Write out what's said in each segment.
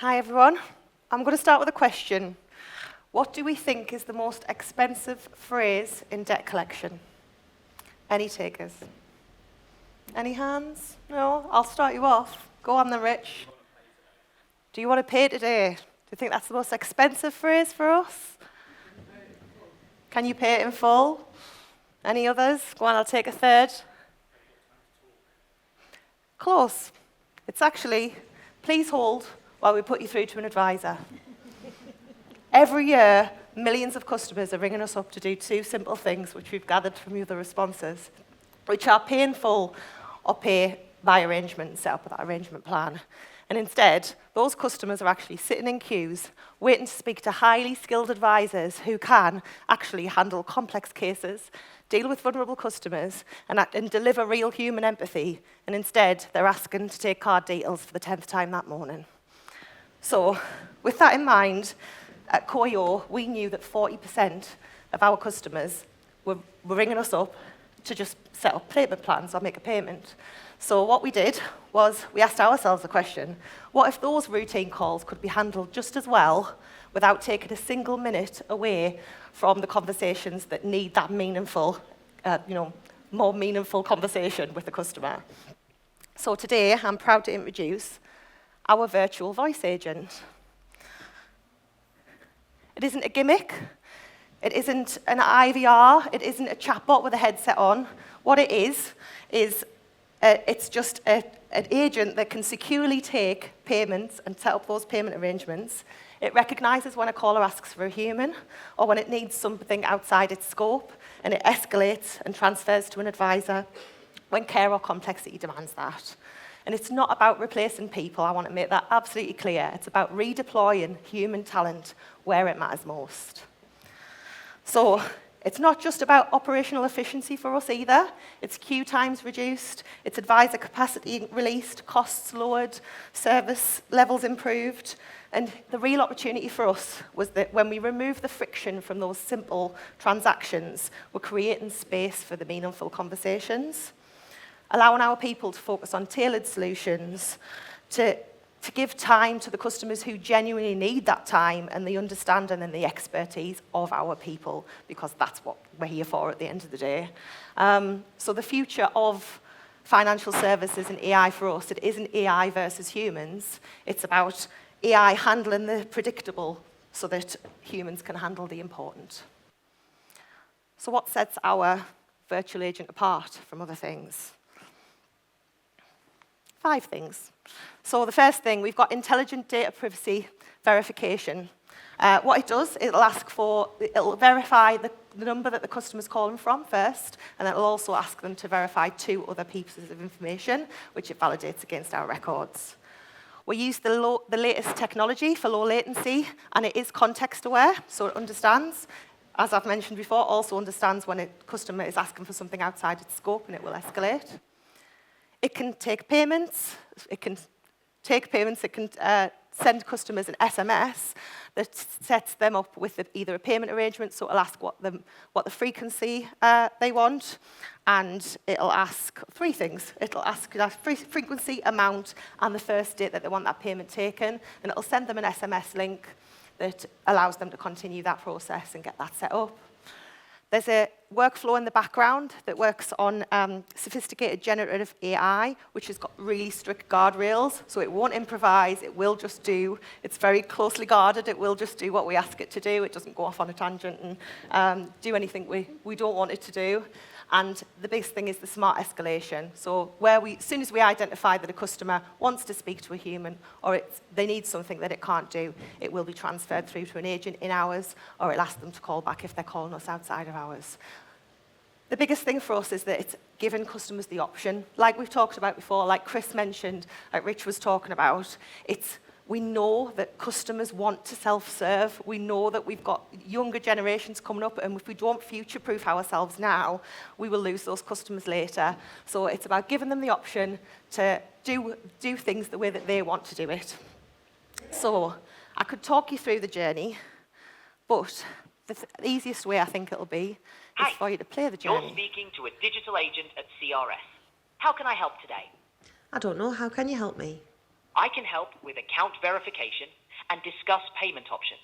Hi everyone. I'm going to start with a question. What do we think is the most expensive phrase in debt collection? Any takers? Any hands? No? I'll start you off. Go on then, Rich. Do you want to pay today? Do you think that's the most expensive phrase for us? Can you pay it in full? Any others? Go on, I'll take a third. Close. It's actually, please hold while we put you through to an advisor. Every year, millions of customers are ringing us up to do two simple things, which we've gathered from the other responses, which are pay in full or pay by arrangement and set up with that arrangement plan. And instead, those customers are actually sitting in queues, waiting to speak to highly skilled advisors who can actually handle complex cases, deal with vulnerable customers, and deliver real human empathy. And instead, they're asking to take card details for the 10th time that morning. So, with that in mind, at coeo, we knew that 40% of our customers were ringing us up to just set up payment plans or make a payment. So what we did was we asked ourselves the question, what if those routine calls could be handled just as well without taking a single minute away from the conversations that need that meaningful, more meaningful conversation with the customer? So today, I'm proud to introduce our virtual voice agent. It isn't a gimmick. It isn't an IVR. It isn't a chatbot with a headset on. What it is it's just an agent that can securely take payments and set up those payment arrangements. It recognizes when a caller asks for a human or when it needs something outside its scope, and it escalates and transfers to an advisor when care or complexity demands that. And it's not about replacing people. I want to make that absolutely clear. It's about redeploying human talent where it matters most. So it's not just about operational efficiency for us either. It's queue times reduced, it's advisor capacity released, costs lowered, service levels improved. And the real opportunity for us was that when we remove the friction from those simple transactions, we're creating space for the meaningful conversations, allowing our people to focus on tailored solutions, to give time to the customers who genuinely need that time and the understanding and the expertise of our people, because that's what we're here for at the end of the day. So the future of financial services and AI for us, it isn't AI versus humans. It's about AI handling the predictable so that humans can handle the important. So what sets our virtual agent apart from other things? 5 things. So the first thing, we've got intelligent data privacy verification. What it does, it'll verify the number that the customer's calling from first, and then it'll also ask them to verify 2 other pieces of information, which it validates against our records. We use the latest technology for low latency, and it is context aware, so it understands, as I've mentioned before, also understands when a customer is asking for something outside its scope, and it will escalate. It can take payments. It can send customers an SMS that sets them up with either a payment arrangement, so it'll ask what the frequency they want, and it'll ask 3 things. It'll ask frequency, amount, and the first date that they want that payment taken, and it'll send them an SMS link that allows them to continue that process and get that set up. There's a workflow in the background that works on sophisticated generative AI, which has got really strict guardrails, so it won't improvise, it will just do. It's very closely guarded, it will just do what we ask it to do. It doesn't go off on a tangent and do anything we don't want it to do. And the biggest thing is the smart escalation. So as soon as we identify that a customer wants to speak to a human or they need something that it can't do, it will be transferred through to an agent in hours, or it'll ask them to call back if they're calling us outside of hours. The biggest thing for us is that it's giving customers the option. Like we've talked about before, like Chris mentioned, like Rich was talking about, we know that customers want to self-serve. We know that we've got younger generations coming up, and if we don't future-proof ourselves now, we will lose those customers later. So it's about giving them the option to do things the way that they want to do it. So I could talk you through the journey, but the easiest way I think it'll be is for you to play the journey. You're speaking to a digital agent at CRS. How can I help today? I don't know. How can you help me? I can help with account verification and discuss payment options,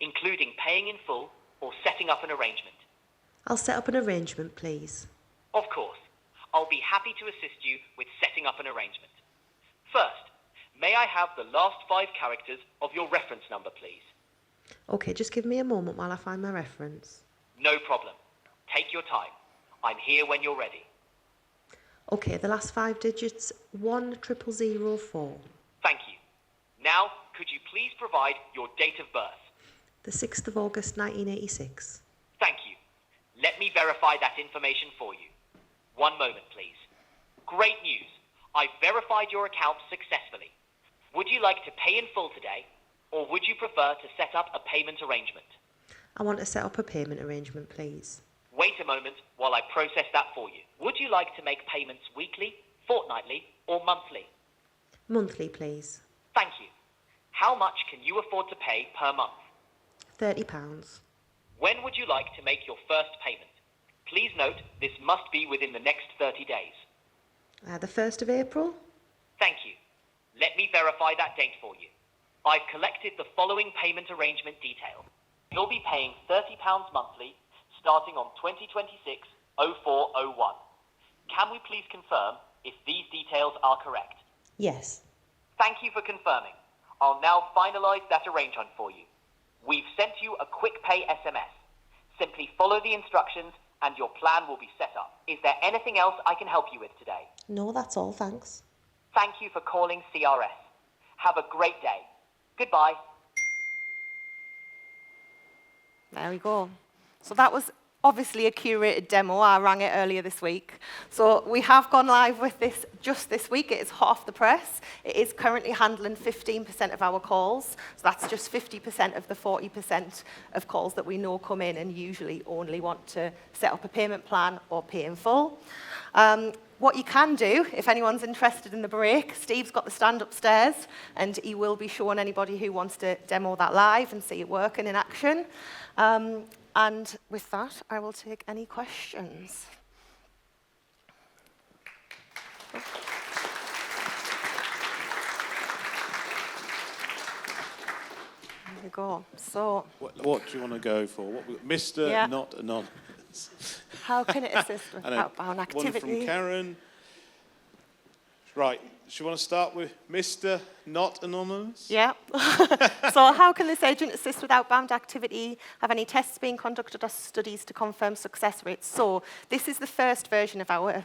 including paying in full or setting up an arrangement. I'll set up an arrangement, please. Of course, I'll be happy to assist you with setting up an arrangement. First, may I have the last 5 characters of your reference number, please? Okay, just give me a moment while I find my reference. No problem. Take your time. I'm here when you're ready. Okay, the last 5 digits, 10004. Thank you. Now, could you please provide your date of birth? The 6th of August 1986. Thank you. Let me verify that information for you. One moment, please. Great news. I've verified your account successfully. Would you like to pay in full today, or would you prefer to set up a payment arrangement? I want to set up a payment arrangement, please. Wait a moment while I process that for you. Would you like to make payments weekly, fortnightly, or monthly? Monthly, please. Thank you. How much can you afford to pay per month? £30. When would you like to make your first payment? Please note, this must be within the next 30 days. The 1st of April? Thank you. Let me verify that date for you. I've collected the following payment arrangement detail. You'll be paying £30 monthly, starting on 2026-0401. Can we please confirm if these details are correct? Yes. Thank you for confirming. I'll now finalize that arrangement for you. We've sent you a quick pay SMS. Simply follow the instructions and your plan will be set up. Is there anything else I can help you with today? No, that's all, thanks. Thank you for calling CRS. Have a great day. Goodbye. There we go. So that was obviously a curated demo. I rang it earlier this week. So we have gone live with this just this week. It is hot off the press. It is currently handling 15% of our calls. So that's just 50% of the 40% of calls that we know come in and usually only want to set up a payment plan or pay in full. What you can do, if anyone's interested in the break, Steve's got the stand upstairs and he will be showing anybody who wants to demo that live and see it working in action. And with that, I will take any questions. There we go. So, what do you want to go for? Mr. Yeah. Not Anonymous. How can it assist with outbound activity? One from Karen. Right. Do you want to start with Mr. Not Anonymous? Yeah. So how can this agent assist with outbound activity? Have any tests being conducted or studies to confirm success rates? So this is the first version of our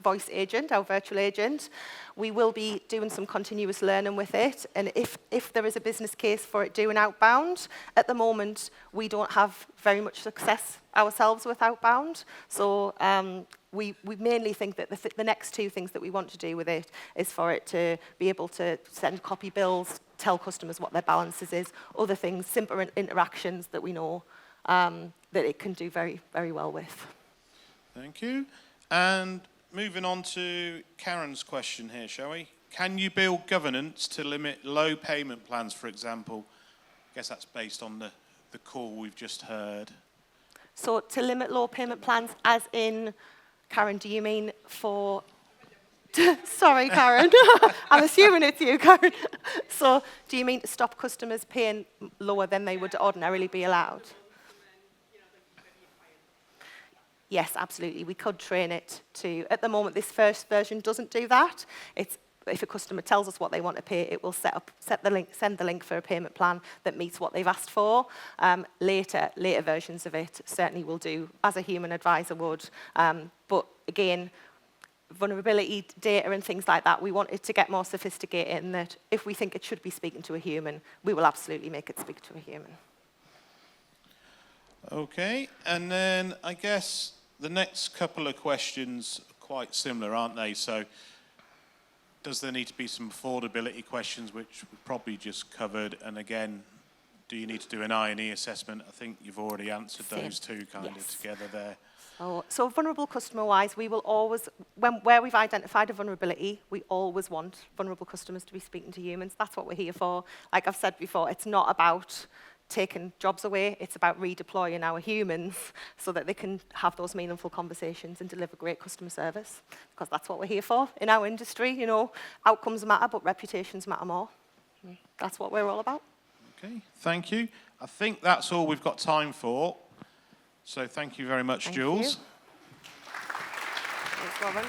voice agent, our virtual agent. We will be doing some continuous learning with it. And if there is a business case for it doing outbound, at the moment, we don't have very much success ourselves with outbound. So we mainly think that the next 2 things that we want to do with it is for it to be able to send copy bills, tell customers what their balances is, other things, simple interactions that we know that it can do very, very well with. Thank you. And moving on to Karen's question here, shall we? Can you build governance to limit low payment plans, for example? I guess that's based on the call we've just heard. So to limit low payment plans, as in, Karen, do you mean for... Sorry, Karen. I'm assuming it's you, Karen. So do you mean to stop customers paying lower than they would ordinarily be allowed? Yes, absolutely. We could train it to... At the moment, this first version doesn't do that. It's if a customer tells us what they want to pay, it will send the link for a payment plan that meets what they've asked for. Later versions of it certainly will do, as a human advisor would. But again, vulnerability data and things like that, we want it to get more sophisticated in that if we think it should be speaking to a human, we will absolutely make it speak to a human. Okay, and then I guess the next couple of questions are quite similar, aren't they? So does there need to be some affordability questions, which we probably just covered? And again, do you need to do an I&E assessment? I think you've already answered those 2 kind of together there. So vulnerable customer-wise, we will always, where we've identified a vulnerability, we always want vulnerable customers to be speaking to humans. That's what we're here for. Like I've said before, it's not about taking jobs away. It's about redeploying our humans so that they can have those meaningful conversations and deliver great customer service, because that's what we're here for in our industry. You know, outcomes matter, but reputations matter more. That's what we're all about. Okay, thank you. I think that's all we've got time for. So thank you very much, Jules. Thanks, Robin.